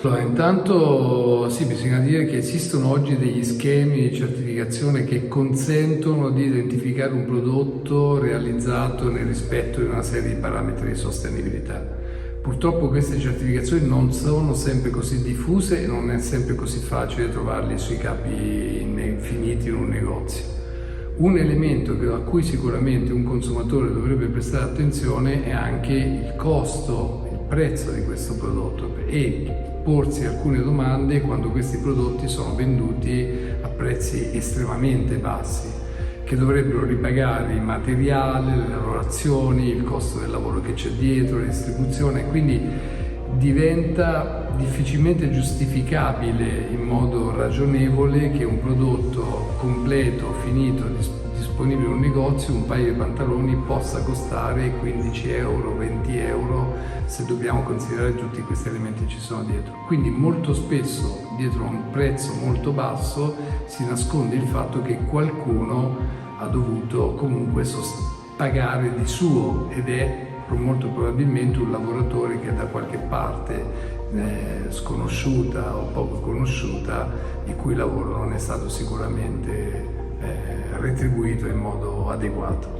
Allora, intanto sì, bisogna dire che esistono oggi degli schemi di certificazione che consentono di identificare un prodotto realizzato nel rispetto di una serie di parametri di sostenibilità. Purtroppo queste certificazioni non sono sempre così diffuse e non è sempre così facile trovarli sui capi infiniti in un negozio. Un elemento a cui sicuramente un consumatore dovrebbe prestare attenzione è anche il costo, il prezzo di questo prodotto e porsi alcune domande quando questi prodotti sono venduti a prezzi estremamente bassi, che dovrebbero ripagare il materiale, le lavorazioni, il costo del lavoro che c'è dietro, la distribuzione, quindi diventa difficilmente giustificabile in modo ragionevole che un prodotto completo, finito, disponibile in un negozio, un paio di pantaloni possa costare 15 euro, 20 euro, se dobbiamo considerare tutti questi elementi che ci sono dietro. Quindi molto spesso dietro a un prezzo molto basso si nasconde il fatto che qualcuno ha dovuto comunque pagare di suo ed è molto probabilmente un lavoratore che da qualche parte sconosciuta o poco conosciuta, il cui lavoro non è stato sicuramente retribuito in modo adeguato.